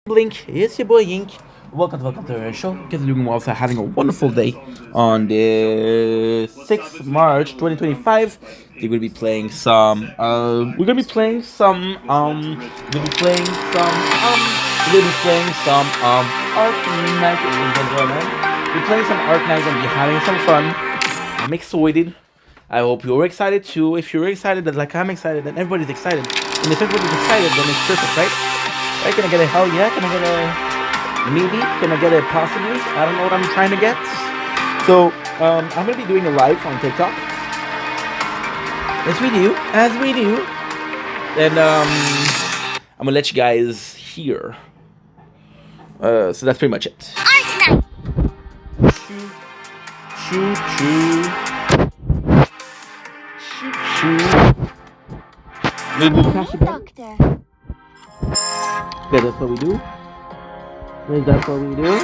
Blink, it's your boy Yink. Welcome to our show. Guys, doing well, also having a wonderful day on the 6th March 2025. We're gonna be playing some. We're gonna be playing some. We're gonna be playing some. We're gonna be playing some. Arknight, ladies and gentlemen. We're playing some Arknight and be having some fun. I'm excited. I hope you're excited too. If you're excited, then like I'm excited, then everybody's excited. And if everybody's excited, then it's perfect, right? Right? Can I get a hell yeah? Can I get a maybe? Can I get a possibly? I don't know what I'm trying to get. So I'm gonna be doing a live on TikTok. As we do, and I'm gonna let you guys hear. So that's pretty much it. Choo choo choo choo choo. Maybe cash again. Okay, that's what we do. That's what we do. There's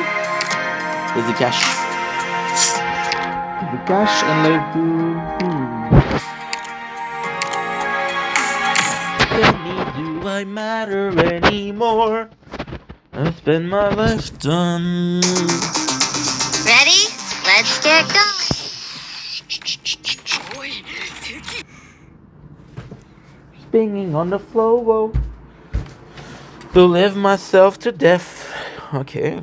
the cash. There's the cash, and let's do. Do I matter anymore? I spend my life done. Ready? Let's get going. Spinning on the floor. To live myself to death. Okay.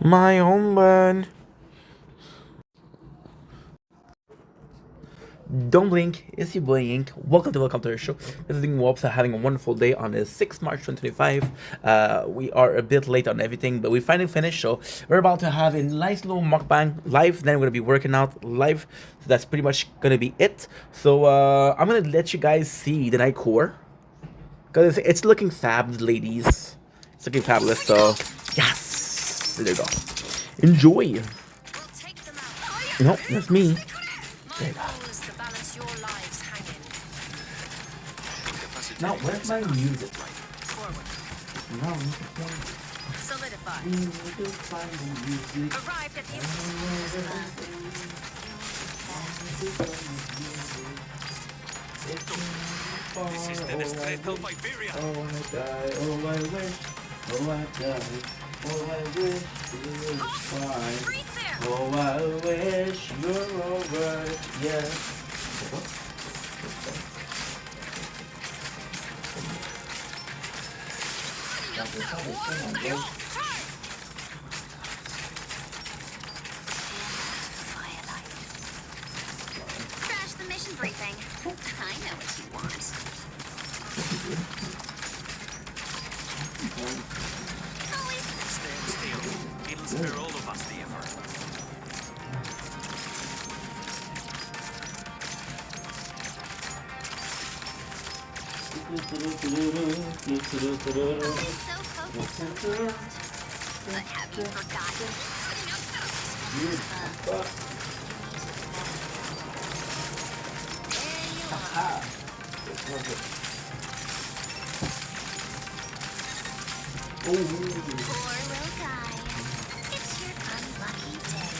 My own man. Don't blink, it's your boy Ink. Welcome to our show. This is Ding Wops having a wonderful day on the 6th March 2025. We are a bit late on everything, but we finally finished, so we're about to have a nice little mukbang live. Then we're gonna be working out live. So that's pretty much gonna be it. So I'm gonna let you guys see the night core. Because it's looking fab, ladies. It's looking fabulous, so yes! There you go. Enjoy! No, that's me. There you go. Now, where's my music? Now, we need to Solidify. find the music. Arrived at the This is the Estrecho of Iberia. Oh, I die. Oh, I wish. Oh, I die. Oh, I wish it was fine. Oh, I wish you're over. Yeah. Crash the mission briefing. I know what you want. Stand still. It'll spare all of us the effort. Always so focused on the ground. But have you forgotten? Poor little guy. It's your unlucky day.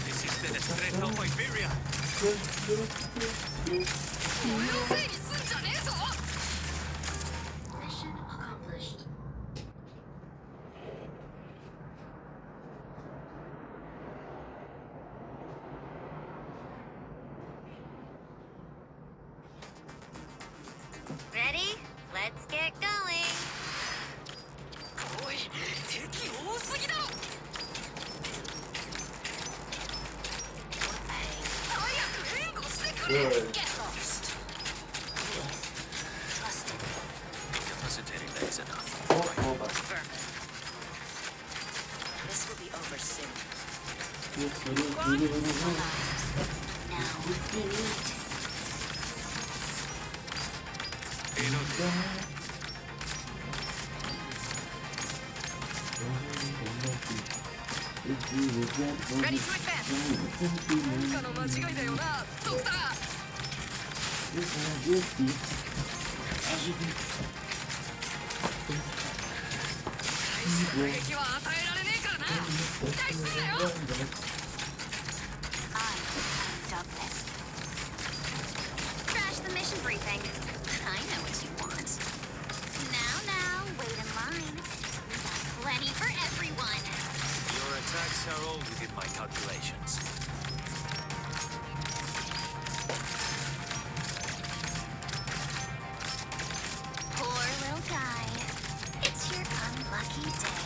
This is the Estrecho of Iberia. Mission accomplished. Ready? Let's get going. Good. Get lost. Trust him. Incapacitating, that is enough. Vermin. This will be over soon. Now we meet. Ready to advance. Crash the mission briefing. I know what you want. all within my calculations. Poor little guy. It's your unlucky day.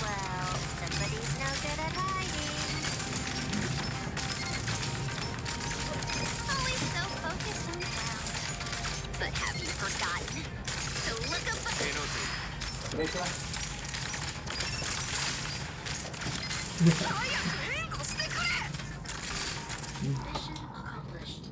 Well, somebody's no good at hiding. Always so focused on the ground. But have you forgotten to look up? Mission accomplished.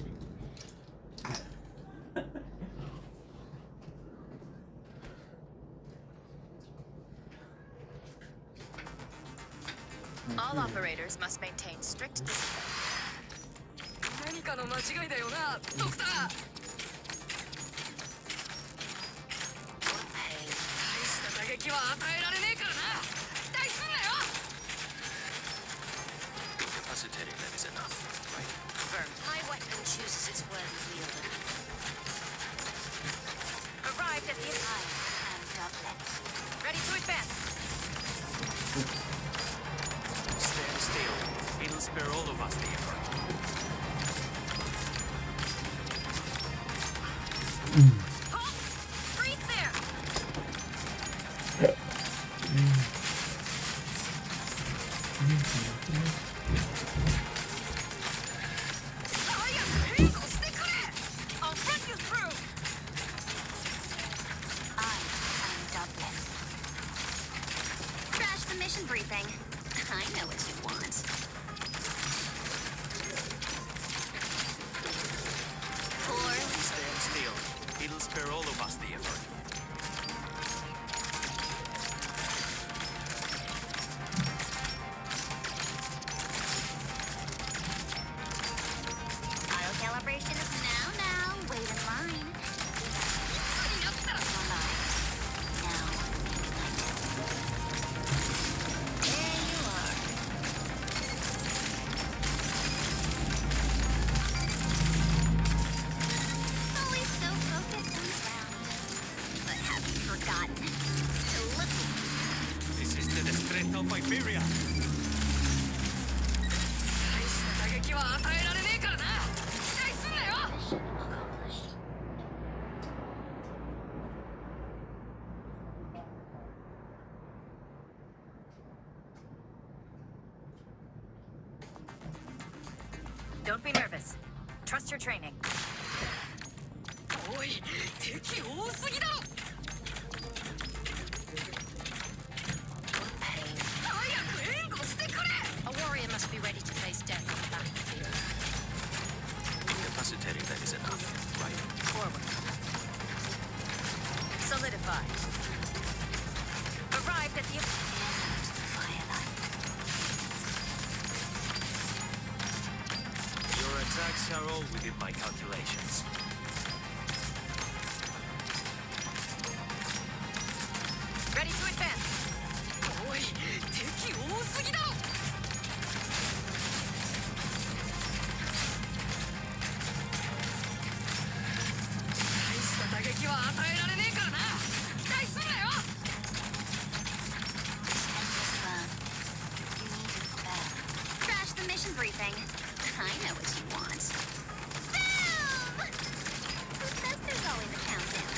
All operators must maintain strict discipline. 何かの間違いだよな、ドクター。大した打撃は与えられねえからな。期待すんなよ。Incapacitating them is enough, right? Confirmed. My weapon chooses its worthy wielder. Arrived at the Iron and Goblet. Ready to advance. Stand still. It'll spare all of us the effort. Halt! Freeze there. I'll run you through. Iron and Goblet. Crash the mission briefing. I know what you want. Poor Stand still. It'll spare all of us the effort. auto calibration is now. Wait in line. More lives. Now, there you are. Always so focused on the ground. But have you forgotten to look? This is the strength of Iberia. 大した打撃は与えられねえからな。期待すんなよ。 Mission accomplished. Don't be nervous. Trust your training. おい、敵多すぎだろ。早く援護してくれ。A warrior must be ready to face death on the battlefield. Incapacitating them is enough, right? Forward. Solidify. Arrived at the Firelight. Your attacks are all within my calculations. ready to advance. おい、敵多すぎだろ。大した打撃は与えられねえからな。期待すんなよ。 Crash the mission briefing. I know what you want. Boom! Who says there's always a countdown?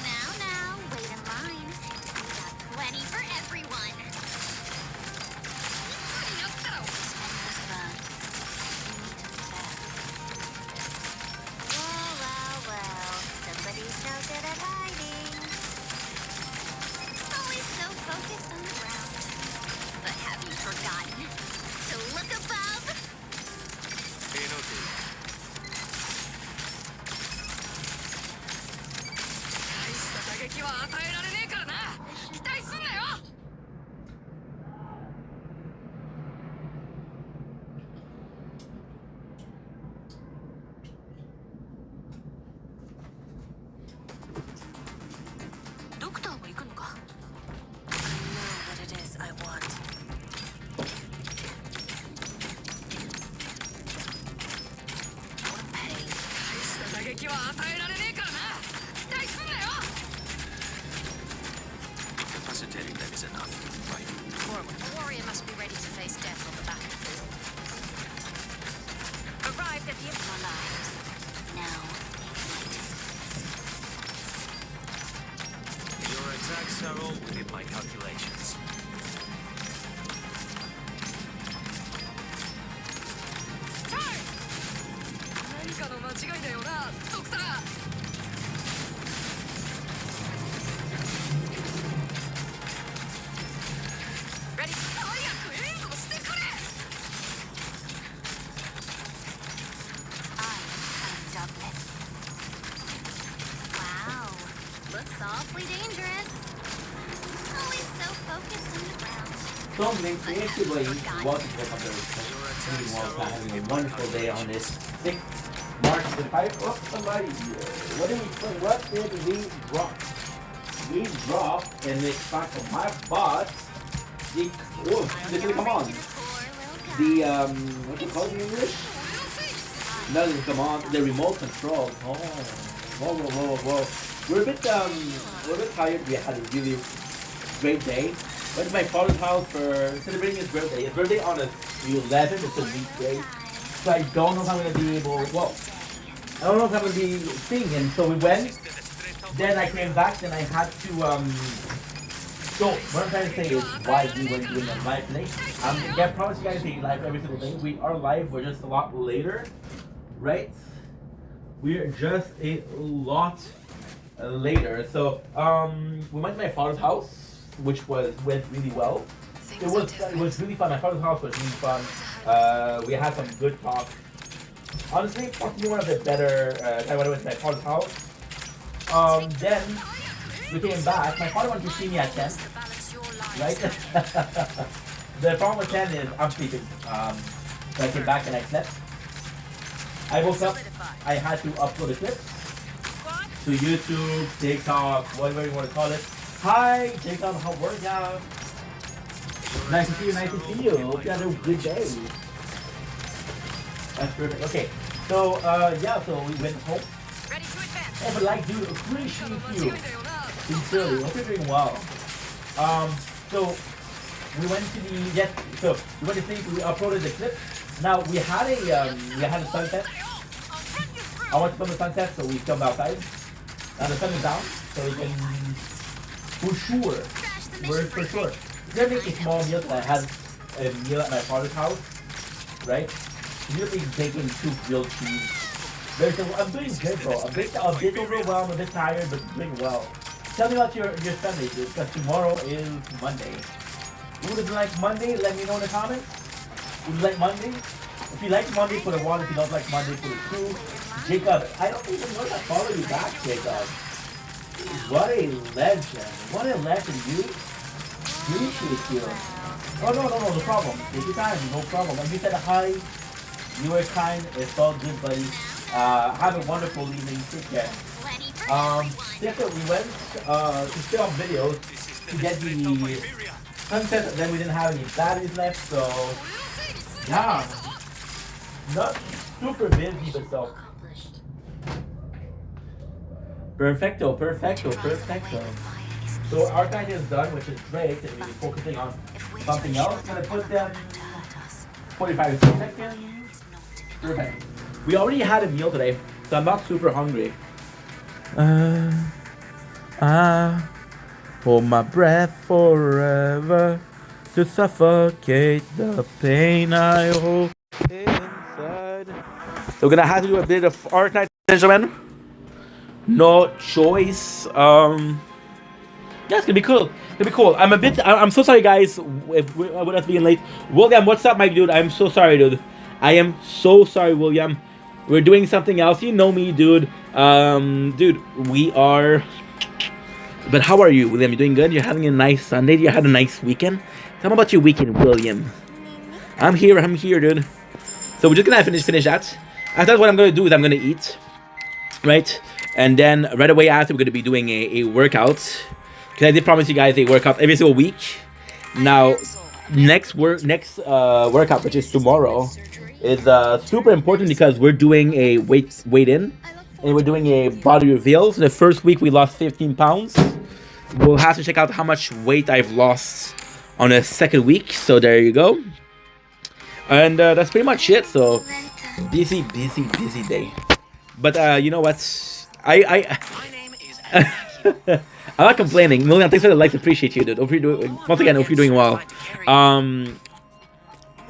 Now, wait in line. We got plenty for everyone. いつになったら Well. 撃は与えられねえからな。期待すんなよ。 Incapacitating them is enough, right? Forward. A warrior must be ready to face death on the battlefield. Arrived at the end of our lives. Now, Your attacks are all within my calculations. 何かの間違いだよな、ドクター。レディ早く援護してくれ。 I am Doublet. Wow, looks awfully dangerous. Always so focused on the ground. So thanks for basically welcome to another having a wonderful day on this 6th March 25. Oh, somebody, what did we drop? We dropped, and it's back on my bot. The this will come on. The what do you call it in English? No, this come on. The remote control. Oh, whoa. We're a bit tired. We had a really great day. Went to my father's house for celebrating his birthday. His birthday on the 11th. It's a weekday, so I don't know if I'm gonna be able. Well, I don't know if I'm gonna be seeing him. So we went. Then I came back. Then I had to So what I'm trying to say is why we weren't doing a live today. I promise you guys a live every single day. We are live. We're just a lot later, right? We're just a lot later. So we went to my father's house, which went really well. It was really fun. My father's house was really fun. We had some good talk. Honestly, possibly one of the better time when I went to my father's house. Then we came back. My father wanted to see me at 10, right? The problem with 10 is I'm sleeping. So I came back and I slept. I woke up. I had to upload a clip to YouTube, TikTok, whatever you want to call it. Hi, TikTok, how are ya? Nice to see you. Nice to see you. Hope you had a good day. That's perfect. Okay, so yeah, so we went home. Ready to advance. Oh, but like, dude, appreciate you. Sincerely, hope you're doing well. So we went to so we went to sleep. We uploaded the clip. Now we had a sunset. I want to film the sunset, so we filmed outside. Now the sun is down, so we can for sure. We're for sure. We're gonna make a small meal. I had a meal at my father's house, right? We're gonna be baking 2 grilled cheese. I'm doing good, bro. A bit overwhelmed, a bit tired, but doing well. Tell me about your Sunday, dude, because tomorrow is Monday. Who doesn't like Monday? Let me know in the comments. Would you like Monday? If you like Monday, put a 1. If you don't like Monday, put a 2. Jacob, I don't even know if I follow you back, Jacob. What a legend. What a legend, dude. Appreciate you. Oh, no problem. Take your time, no problem. And you said hi. You were kind. It's all good, buddy. Have a wonderful evening. Take care. After we went to film videos to get the sunset, then we didn't have any batteries left, so yeah, not super busy, but so perfecto. So Arknight is done, which is great, and we're focusing on something else. Gonna put them 45 seconds. Perfect. We already had a meal today, so I'm not super hungry. Hold my breath forever to suffocate the pain I hold inside. So we're gonna have to do a bit of Arknight, gentlemen. No choice. Yeah, it's gonna be cool. I'm so sorry, guys, with us being late. William, what's up, my dude? I'm so sorry, dude. I am so sorry, William. We're doing something else. You know me, dude. Dude, we are. But how are you, William? You doing good? You're having a nice Sunday? You had a nice weekend? Tell me about your weekend, William. I'm here, dude. So we're just gonna finish that. After that, what I'm gonna do is I'm gonna eat, right? And then right away after, we're gonna be doing a workout. Cause I did promise you guys a workout every single week. Now, next workout, which is tomorrow, is super important because we're doing a weight in. and we're doing a body reveal. So the first week we lost 15 pounds. We'll have to check out how much weight I've lost on the second week. So there you go. And that's pretty much it. So busy day. But you know what? My name is Arknight. I'm not complaining. Million, thanks for the likes. Appreciate you, dude. Hope you're doing, once again, hope you're doing well.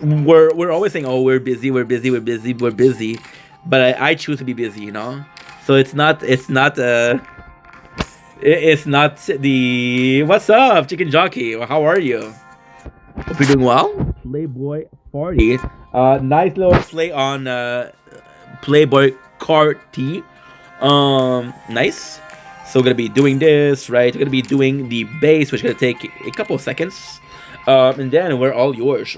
We're always saying, oh, we're busy, but I choose to be busy, you know. So it's not the what's up, Chicken Jockey? How are you? Hope you're doing well. Playboy party. Nice little play on Playboy Carti. Nice. So we're gonna be doing this, right? We're gonna be doing the base, which is gonna take a couple of seconds. And then we're all yours.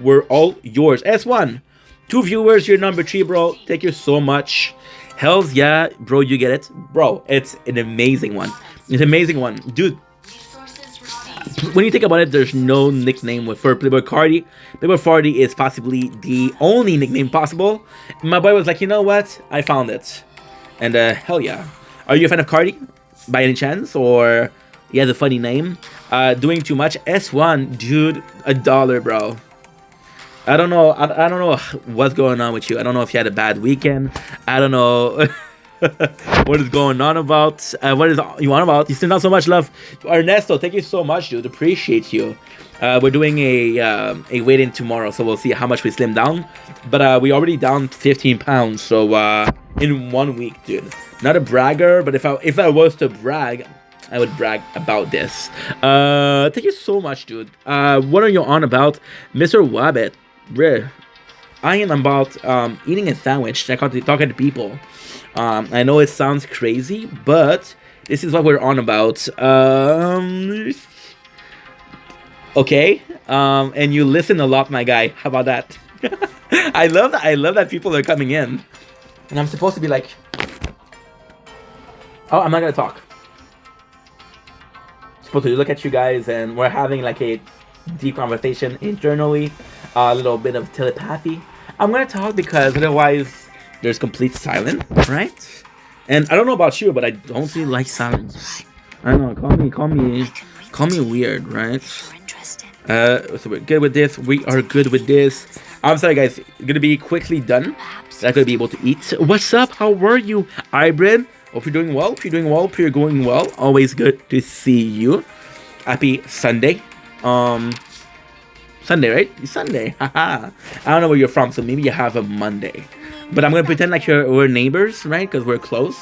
We're all yours. S1. 2 viewers, you're number 3, bro. Thank you so much. Hells yeah, bro, you get it. Bro, it's an amazing one. It's an amazing one. Dude, when you think about it, there's no nickname for Playboy Cardi. Playboy Cardi is possibly the only nickname possible. And my boy was like, you know what? I found it. And hell yeah. Are you a fan of Cardi by any chance? Or he has a funny name? Doing too much? S1, dude, $1, bro. I don't know. I don't know what's going on with you. I don't know if you had a bad weekend. I don't know what is going on about. What is you want about? You still not so much love. Ernesto, thank you so much, dude. Appreciate you. We're doing a weigh-in tomorrow, so we'll see how much we slim down. But we already down 15 pounds, so in 1 week, dude. Not a bragger, but if I was to brag, I would brag about this. Thank you so much, dude. What are you on about, Mr. Wabbit? I am about eating a sandwich, talking to people. I know it sounds crazy, but this is what we're on about. Okay. And you listen a lot, my guy. How about that? I love that people are coming in. And I'm supposed to be like, oh, I'm not gonna talk. I'm supposed to look at you guys, and we're having like a deep conversation internally, a little bit of telepathy. I'm gonna talk because otherwise there's complete silence, right? And I don't know about you, but I don't really like silence. I know, call me weird, right? So we're good with this. We are good with this. I'm sorry, guys. Gonna be quickly done. Not gonna be able to eat. What's up? How are you, Ibrid? Hope you're doing well. Hope you're doing well. Hope you're going well. Always good to see you. Happy Sunday. Sunday, right? Sunday. Haha. I don't know where you're from, so maybe you have a Monday. But I'm gonna pretend like we're neighbors, right? Because we're close,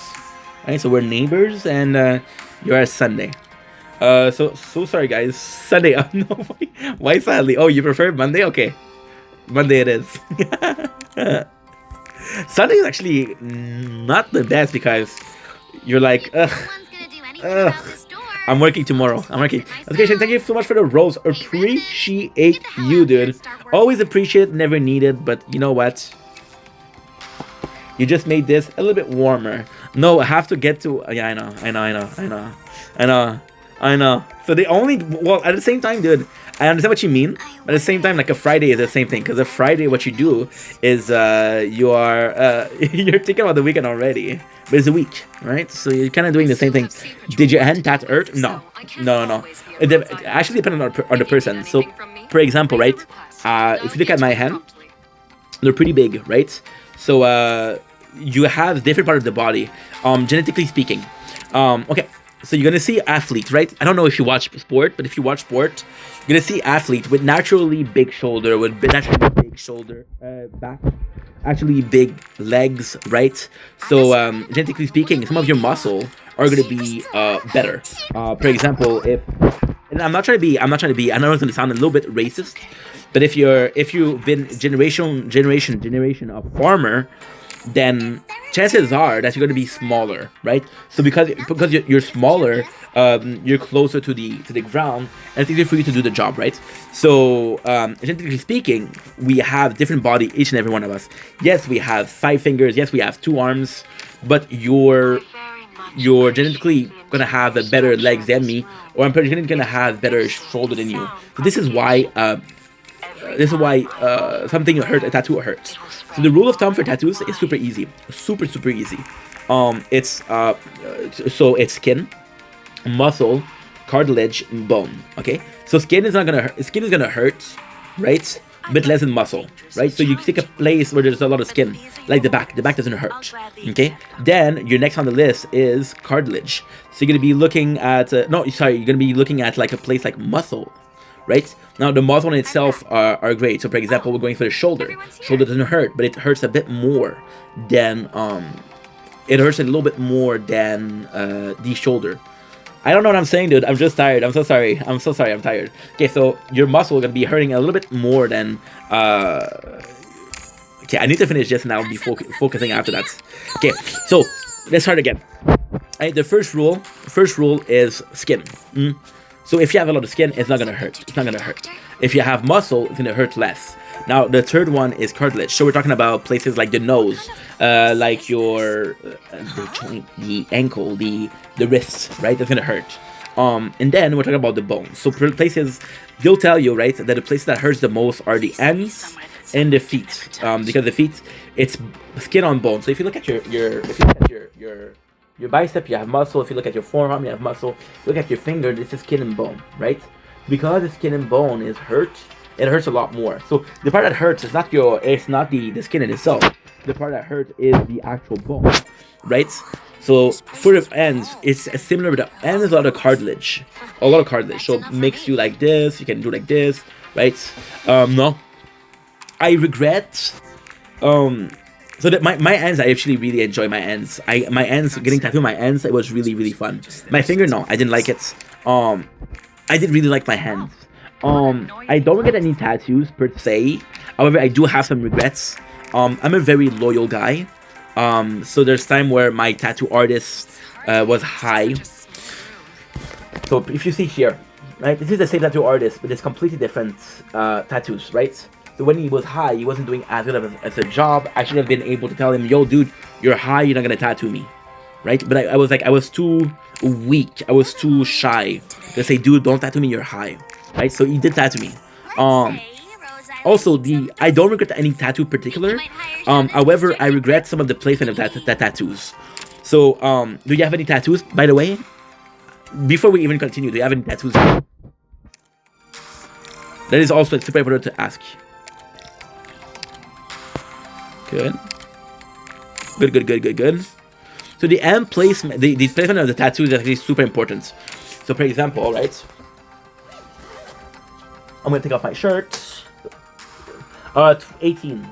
right? So we're neighbors, and you're at Sunday. So sorry, guys. Sunday. Oh, no, why sadly? Oh, you prefer Monday? Okay, Monday it is. Sunday is actually not the best because you're like, ugh. I'm working tomorrow. I'm working. Okay, Shane, thank you so much for the rose. Appreciate you, dude. Always appreciate it, never needed. But you know what? You just made this a little bit warmer. No, I have to get to. Yeah, I know. So the only, well, at the same time, dude, I understand what you mean. But at the same time, like a Friday is the same thing. Because a Friday, what you do is you are you're thinking about the weekend already. But it's a week, right? So you're kind of doing the same thing. Did your hand touch earth? No. It actually depends on the person. So, for example, right? If you look at my hand, they're pretty big, right? So you have different part of the body, genetically speaking. Okay. So you're gonna see athletes, right? I don't know if you watch sport, but if you watch sport, you're gonna see athletes with naturally big shoulder, with naturally big shoulder, back, actually big legs, right? So genetically speaking, some of your muscle are gonna be better. For example, and I'm not trying to be, I know it's gonna sound a little bit racist, but if you've been generation of farmer, then chances are that you're going to be smaller, right? So because you're smaller, you're closer to the ground, and it's easier for you to do the job, right? So genetically speaking, we have different body, each and every one of us. Yes, we have 5 fingers. Yes, we have 2 arms, but you're genetically gonna have a better legs than me, or I'm probably gonna have better shoulder than you. So this is why this is why something hurts, a tattoo hurts. So the rule of thumb for tattoos is super easy, super easy. It's so it's skin, muscle, cartilage, and bone. Okay, so skin is not gonna hurt. Skin is gonna hurt, right? But less than muscle, right? So you take a place where there's a lot of skin, like the back. The back doesn't hurt. Okay. Then your next on the list is cartilage. So you're gonna be looking at no, sorry, you're gonna be looking at like a place like muscle, right? Now the muscle in itself are great. So for example, we're going for the shoulder. Shoulder doesn't hurt, but it hurts a bit more than it hurts a little bit more than the shoulder. I don't know what I'm saying, dude. I'm just tired. I'm so sorry. I'm so sorry. I'm tired. Okay, so your muscle is gonna be hurting a little bit more than. Okay, I need to finish this and I'll be focusing after that. Okay, so let's start again. Alright, the first rule is skin. So if you have a lot of skin, it's not gonna hurt. It's not gonna hurt. If you have muscle, it's gonna hurt less. Now the third one is cartilage. So we're talking about places like the nose, like your the joint, the ankle, the wrist, right? That's gonna hurt. And then we're talking about the bones. So places, they'll tell you, right, that the places that hurts the most are the ends and the feet, because the feet, it's skin on bone. So if you look at your bicep, you have muscle. If you look at your forearm, you have muscle. Look at your finger, this is skin and bone, right? Because the skin and bone is hurt, it hurts a lot more. So the part that hurts is not the skin in itself. The part that hurts is the actual bone, right? So for the ends, it's similar, but the end is a lot of cartilage. So it makes you like this, you can do like this, right? No. I regret, so that my ends, I actually really enjoy my ends. My ends, getting tattooed my ends, it was really fun. My finger, no, I didn't like it. I did really like my hands. I don't regret any tattoos per se. However, I do have some regrets. I'm a very loyal guy. So there's time where my tattoo artist was high. So if you see here, right, this is the same tattoo artist, but it's completely different tattoos, right? So when he was high, he wasn't doing as good as a job. I should have been able to tell him, yo, dude, you're high, you're not gonna tattoo me, right? But I was too weak, I was too shy to say, dude, don't tattoo me, you're high, right? So he did tattoo me. Also, I don't regret any tattoo particular. However, I regret some of the placement of that tattoos. So, do you have any tattoos, by the way? Before we even continue, do you have any tattoos? That is also super important to ask. Good. So the end placement, the placement of the tattoo is actually super important. So for example, right, I'm gonna take off my shirt. 18.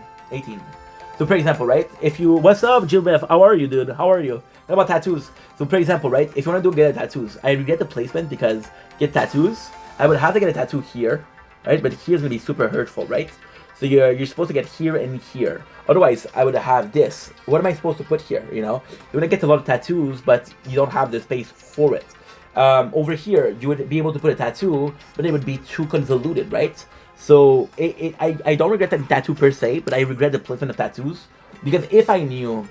So for example, right, if you, what's up, Gilbert? How are you, dude? How are you? What about tattoos? So for example, right, if you want to get tattoos, I regret the placement because get tattoos, I would have to get a tattoo here, right? But here's gonna be super hurtful, right? So you're supposed to get here and here. Otherwise, I would have this. What am I supposed to put here? You know, you want to get a lot of tattoos, but you don't have the space for it. Over here, you would be able to put a tattoo, but it would be too convoluted, right? So I don't regret the tattoo per se, but I regret the placement of tattoos because if I knew,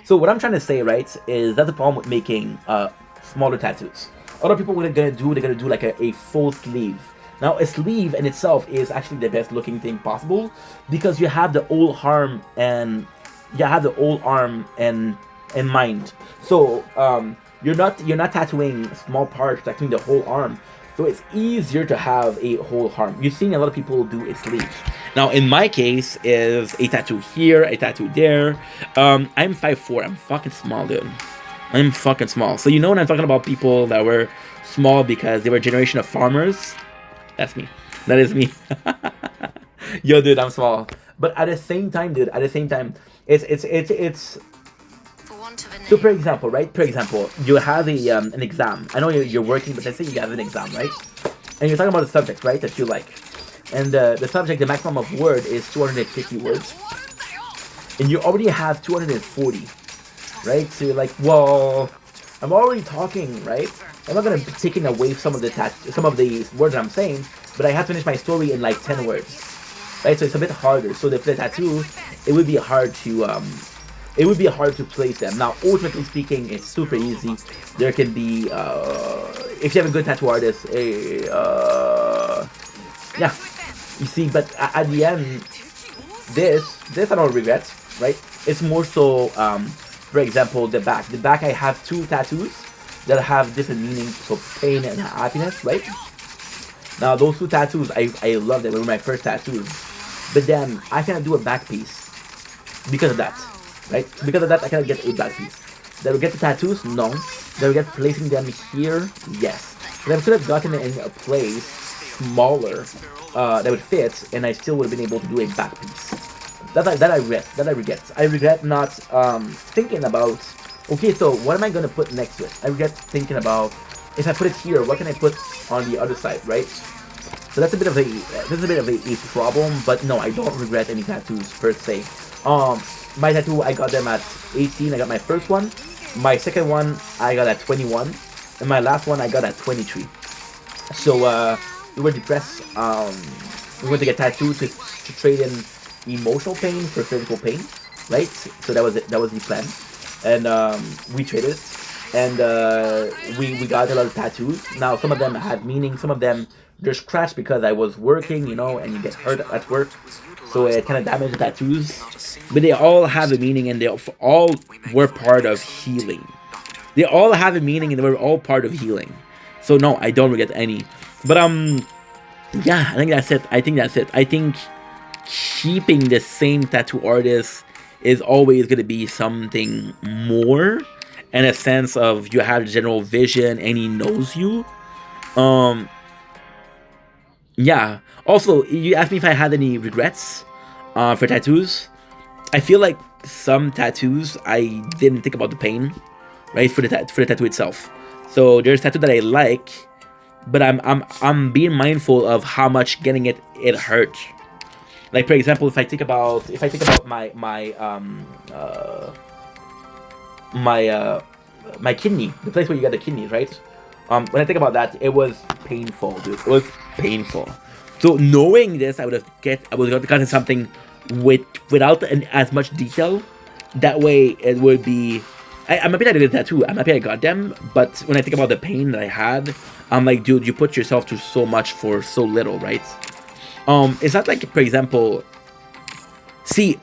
so what I'm trying to say, right, is that's the problem with making smaller tattoos. Other people they're gonna do like a full sleeve. Now a sleeve in itself is actually the best looking thing possible because you have the whole arm and in mind. So you're not tattooing small parts, tattooing the whole arm. So it's easier to have a whole arm. You've seen a lot of people do a sleeve. Now in my case is a tattoo here, a tattoo there. I'm 5'4", I'm fucking small, dude. I'm fucking small. So you know when I'm talking about people that were small because they were a generation of farmers? That's me. That is me. Yo, dude, I'm small. But at the same time, dude, it's so for example, right? For example, you have an exam. I know you're working, but let's say you have an exam, right? And you're talking about a subject, right, that you like. And the subject, the maximum of word is 250 words. And you already have 240, right? So you're like, well, I'm already talking, right? I'm not gonna be taking away some of the words that I'm saying, but I have to finish my story in like 10 words, right? So it's a bit harder. So the tattoo, it would be hard to place them. Now, ultimately speaking, it's super easy. There can be, if you have a good tattoo artist, yeah, You see, but at the end, this I don't regret, right? It's more so, for example, the back. The back, I have 2 tattoos that have different meanings of pain and happiness, right? Now, those 2 tattoos, I love them. They were my first tattoos. But then, I cannot do a back piece because of that, right? Because of that, I cannot get a back piece. Did I get the tattoos? No. Did I get placing them here? Yes. But I could have gotten it in a place smaller that would fit, and I still would have been able to do a back piece. That I regret. I regret not thinking about. Okay, so what am I gonna put next to it? I regret thinking about, if I put it here, what can I put on the other side, right? So that's a bit of a problem, but no, I don't regret any tattoos per se. My tattoo, I got them at 18. I got my first one. My second one, I got at 21, and my last one, I got at 23. So we were depressed. We went to get tattooed to trade in emotional pain for physical pain, right? So that was it. That was the plan, and we traded it, and we got a lot of tattoos. Now some of them had meaning. Some of them they're scratched because I was working, you know, and you get hurt at work, so it kind of damaged the tattoos. But they all have a meaning, and they all were part of healing. They all have a meaning, and they were all part of healing. So no, I don't regret any. But yeah, I think that's it. I think keeping the same tattoo artist is always going to be something more, in a sense of you have the general vision and he knows you. Yeah. Also, you asked me if I had any regrets for tattoos. I feel like some tattoos I didn't think about the pain, right, for the tattoo itself. So there's a tattoo that I like, but I'm being mindful of how much getting it hurt. Like, for example, if I think about my kidney, the place where you got the kidneys, right? When I think about that, it was painful, dude. It was painful. So knowing this, I would have gotten something without as much detail. That way, it would be. I'm happy that I did that too. I'm happy I got them. But when I think about the pain that I had, I'm like, dude, you put yourself through so much for so little, right? It's not like, for example, see,